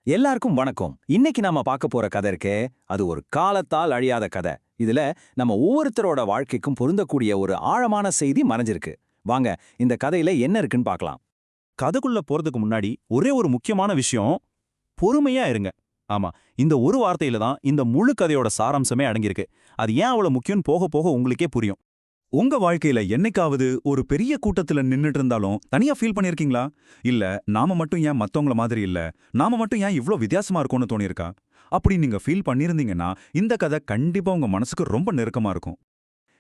எல்லாருக்கும் வணக்கம். இன்னைக்கு நாம பார்க்க போற கதை இருக்கே, அது ஒரு காலத்தால் அழியாத கதை. இதுல நம்ம ஒவ்வொருத்தரோட வாழ்க்கைக்கும் பொருந்தக்கூடிய ஒரு ஆழமான செய்தி மறைஞ்சிருக்கு. வாங்க இந்த கதையில என்ன இருக்குன்னு பார்க்கலாம். கதைக்குள்ள போறதுக்கு முன்னாடி ஒரே ஒரு முக்கியமான விஷயம், பொறுமையா இருங்க. ஆமா, இந்த ஒரு வார்த்தையில தான் இந்த முழு கதையோட சாராம்சமே அடங்கியிருக்கு. அது ஏன் அவ்வளவு முக்கியம்னு போக போக உங்களுக்கே புரியும். உங்க வாழ்க்கையில என்னைக்காவது ஒரு பெரிய கூட்டத்துல நின்னுட்டு இருந்தாலும் தனியா ஃபீல் பண்ணிருக்கீங்களா? இல்ல நாம மட்டும் ஏன் மத்தவங்கள மாதிரி இல்ல, நாம மட்டும் ஏன் இவ்ளோ வித்தியாசமா இருக்கோம்னு தோணியிருக்கா? அப்படி நீங்க ஃபீல் பண்ணிருந்தீங்கன்னா இந்த கதை கண்டிப்பா உங்க மனசுக்கு ரொம்ப நெருக்கமா இருக்கும்.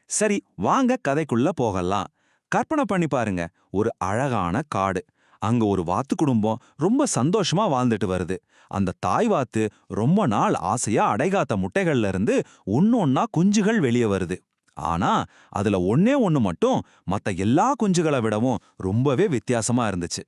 சரி, வாங்க கதைக்குள்ள போகலாம். கற்பனை பண்ணி பாருங்க, ஒரு அழகான காடு. அங்க ஒரு வாத்து குடும்பம் ரொம்ப சந்தோஷமா வாழ்ந்துட்டு வருது. அந்த தாய் வாத்து ரொம்ப நாள் ஆசையா அடைகாத்த முட்டைகள்ல இருந்து ஒன்னொன்னா குஞ்சுகள் வெளியே வருது. ஆனா அதுல ஒன்னே ஒன்னு மட்டும் மத்த எல்லா குஞ்சுகளை விடவும் ரொம்பவே வித்தியாசமா இருந்துச்சு.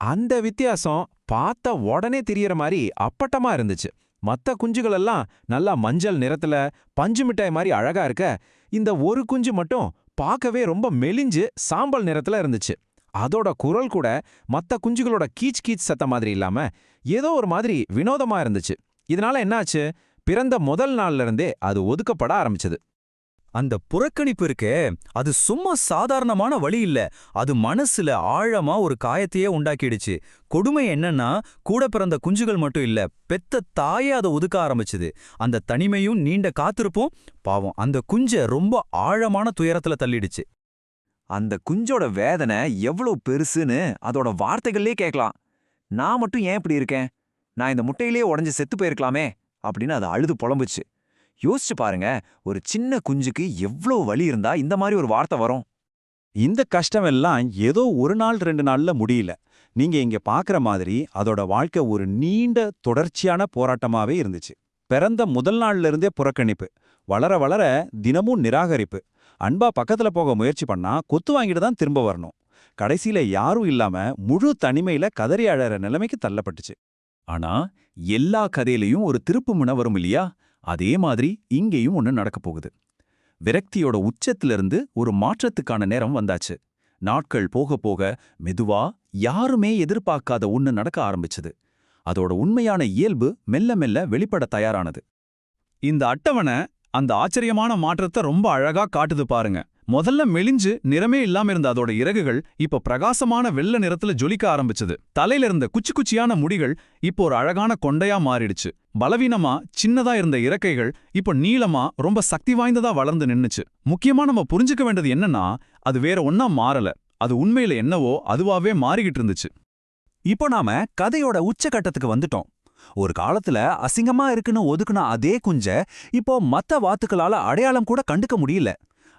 அந்த வித்தியாசம் பார்த்த உடனே தெரியற மாதிரி அப்பட்டமா இருந்துச்சு. மத்த குஞ்சுகள் எல்லாம் நல்லா மஞ்சள் நிறத்துல பஞ்சு மிட்டாய் மாதிரி அழகா இருக்க, இந்த ஒரு குஞ்சு மட்டும் பார்க்கவே ரொம்ப மெலிஞ்சு சாம்பல் நிறத்துல இருந்துச்சு. அதோட குரல் கூட மத்த குஞ்சுகளோட கீச் கீச் சத்த மாதிரி இல்லாம ஏதோ ஒரு மாதிரி வினோதமா இருந்துச்சு. இதனால என்னாச்சு, பிறந்த முதல் நாள்ல இருந்தே அது ஒதுக்கப்பட ஆரம்பிச்சது. அந்த புறக்கணிப்பு இருக்கே, அது சும்மா சாதாரணமான வழி இல்ல. அது மனசுல ஆழமா ஒரு காயத்தையே உண்டாக்கிடுச்சு. கொடுமை என்னன்னா, கூட பிறந்த குஞ்சுகள் மட்டும் இல்ல, பெத்த தாயே அதை ஒதுக்க ஆரம்பிச்சுது. அந்த தனிமையும் நீண்ட காத்திருப்பும் பாவம் அந்த குஞ்ச ரொம்ப ஆழமான துயரத்துல தள்ளிடுச்சு. அந்த குஞ்சோட வேதனை எவ்வளவு பெருசுன்னு அதோட வார்த்தைகள்லே கேட்கலாம். நான் மட்டும் ஏன் இப்படி இருக்கேன், நான் இந்த முட்டையிலேயே உடஞ்சு செத்து போயிருக்கலாமே அப்படின்னு அது அழுது புலம்புச்சு. யோசிச்சு பாருங்க, ஒரு சின்ன குஞ்சுக்கு எவ்வளவு வலி இருந்தா இந்த மாதிரி ஒரு வார்த்தை வரும். இந்த கஷ்டம் எல்லாம் ஏதோ ஒரு நாள் 2 நாள்ல முடியல. நீங்க இங்க பாக்குற மாதிரி அதோட வாழ்க்கை ஒரு நீண்ட தொடர்ச்சியான போராட்டமாவே இருந்துச்சு. பிறந்த முதல் நாள்ல இருந்தே புறக்கணிப்பு, வளர வளர தினமும் நிராகரிப்பு. அன்பா பக்கத்துல போக முயற்சி பண்ணா கொத்து வாங்கிட்டு தான் திரும்ப வரணும். கடைசியில யாரும் இல்லாம முழு தனிமையில கதறி அழற நிலைமைக்கு தள்ளப்பட்டுச்சு. ஆனா எல்லா கதையிலையும் ஒரு திருப்பு முனை வரும் இல்லையா? அதே மாதிரி இங்கேயும் ஒண்ணு நடக்க போகுது. விரக்தியோட உச்சத்திலிருந்து ஒரு மாற்றத்துக்கான நேரம் வந்தாச்சு. நாட்கள் போக போக மெதுவா யாருமே எதிர்பார்க்காத ஒண்ணு நடக்க ஆரம்பிச்சது. அதோட உண்மையான இயல்பு மெல்ல மெல்ல வெளிப்பட தயாரானது. இந்த அட்டவணை அந்த ஆச்சரியமான மாற்றத்தை ரொம்ப அழகா காட்டுது பாருங்க. முதல்ல மெலிஞ்சு நிறமே இல்லாம இருந்த அதோட இறகுகள் இப்ப பிரகாசமான வெள்ளை நிறத்துல ஜொலிக்க ஆரம்பிச்சது. தலையில இருந்த குச்சி குச்சியான முடிகள் இப்போ ஒரு அழகான கொண்டையா மாறிடுச்சு. பலவீனமா சின்னதா இருந்த இறக்கைகள் இப்ப நீளமா ரொம்ப சக்தி வாய்ந்ததா வளர்ந்து நின்னுச்சு. முக்கியமா நம்ம புரிஞ்சுக்க வேண்டியது என்னன்னா, அது வேற ஒன்னா மாறல, அது உண்மையில என்னவோ அதுவாவே மாறிக்கிட்டு இருந்துச்சு. இப்போ நாம கதையோட உச்சகட்டத்துக்கு வந்துட்டோம். ஒரு காலத்துல அசிங்கமா இருக்குன்னு ஒதுக்குன அதே குஞ்ச இப்போ மத்த வாத்துக்களால அடையாளம் கூட கண்டுக்க முடியல.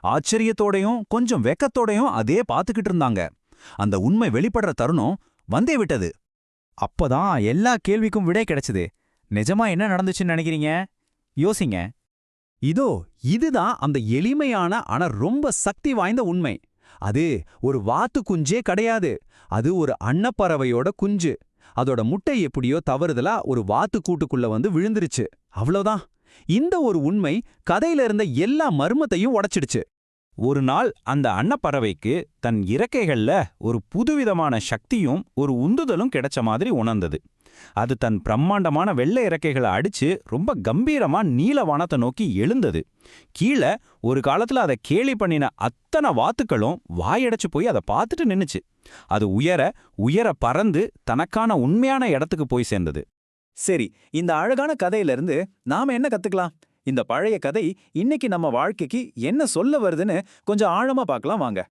ஆச்சரியத்தோடையும் கொஞ்சம் வெக்கத்தோடையும் அதே பார்த்துக்கிட்டு இருந்தாங்க. அந்த உண்மை வெளிப்படுற தருணம் வந்தே விட்டது. அப்பதான் எல்லா கேள்விக்கும் விடை கிடைச்சது. நிஜமா என்ன நடந்துச்சுன்னு நினைக்கிறீங்க? யோசிங்க. இதுதான் அந்த எளிமையான ஆனா ரொம்ப சக்தி வாய்ந்த உண்மை. அது ஒரு வாத்து குஞ்சே கிடையாது, அது ஒரு அன்னப்பறவையோட குஞ்சு. அதோட முட்டை எப்படியோ தவறுதலா ஒரு வாத்து கூட்டுக்குள்ள வந்து விழுந்துருச்சு, அவ்வளவுதான். இந்த ஒரு உண்மை கதையில இருந்த எல்லா மர்மத்தையும் உடைச்சிடுச்சு. ஒரு நாள் அந்த அன்னப்பறவைக்கு தன் இறக்கைகள்ல ஒரு புதுவிதமான சக்தியும் ஒரு உந்துதலும் கிடைச்ச மாதிரி உணர்ந்தது. அது தன் பிரம்மாண்டமான வெள்ளை இறக்கைகளை அடிச்சு ரொம்ப கம்பீரமா நீல வானத்தை நோக்கி எழுந்தது. கீழே ஒரு காலத்துல அதை கேலி பண்ணின அத்தனை வாத்துக்களும் வாயடைச்சு போய் அதை பார்த்துட்டு நின்னுச்சு. அது உயர உயர பறந்து தனக்கான உண்மையான இடத்துக்கு போய் சேர்ந்தது. சரி, இந்த அழகான கதையிலிருந்து நாம என்ன கத்துக்கலாம்? இந்த பழைய கதை இன்னைக்கு நம்ம வாழ்க்கைக்கு என்ன சொல்ல வருதுன்னு கொஞ்சம் ஆழமா பார்க்கலாம் வாங்க.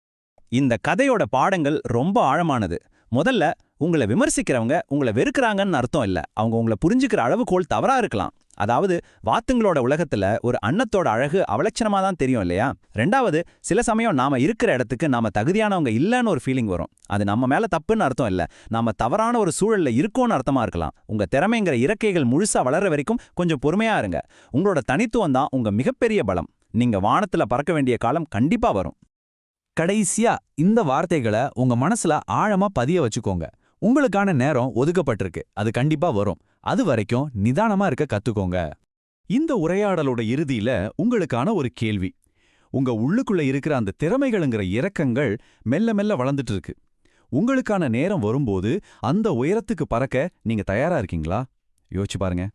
இந்த கதையோட பாடங்கள் ரொம்ப ஆழமானது. முதல்ல, உங்களை விமர்சிக்கிறவங்க உங்களை வெறுக்கிறாங்கன்னு அர்த்தம் இல்ல, அவங்க உங்களை புரிஞ்சுக்கிற அளவுகோல் தவறா இருக்கலாம். அதாவது வாத்துங்களோட உலகத்துல ஒரு அன்னத்தோட அழகு அவலட்சணமா தான் தெரியும் இல்லையா? ரெண்டாவது, சில சமயம் நாம இருக்கிற இடத்துக்கு நாம தகுதியானவங்க இல்லைன்னு ஒரு ஃபீலிங் வரும். அது நம்ம மேல தப்புன்னு அர்த்தம் இல்ல, நாம தவறான ஒரு சூழல்ல இருக்கோன்னு அர்த்தமா இருக்கலாம். உங்க திறமைங்கிற இறக்கைகள் முழுசா வளர்ற வரைக்கும் கொஞ்சம் பொறுமையா இருங்க. உங்களோட தனித்துவம் தான் உங்க மிகப்பெரிய பலம். நீங்க வானத்துல பறக்க வேண்டிய காலம் கண்டிப்பா வரும். கடைசியா இந்த வார்த்தைகளை உங்க மனசுல ஆழமா பதிய வச்சுக்கோங்க. உங்களுக்கான நேரம் ஒதுக்கப்பட்டிருக்கு, அது கண்டிப்பா வரும். அது வரைக்கும் நிதானமா இருக்க கத்துக்கோங்க. இந்த உரையாடலோட இறுதியில உங்களுக்கான ஒரு கேள்வி. உங்க உள்ளுக்குள்ள இருக்கிற அந்த திறமைகளுங்கிற இறக்கங்கள் மெல்ல மெல்ல வளர்ந்துட்டு இருக்கு. உங்களுக்கான நேரம் வரும்போது அந்த உயரத்துக்கு பறக்க நீங்க தயாரா இருக்கீங்களா? யோசிச்சு பாருங்க.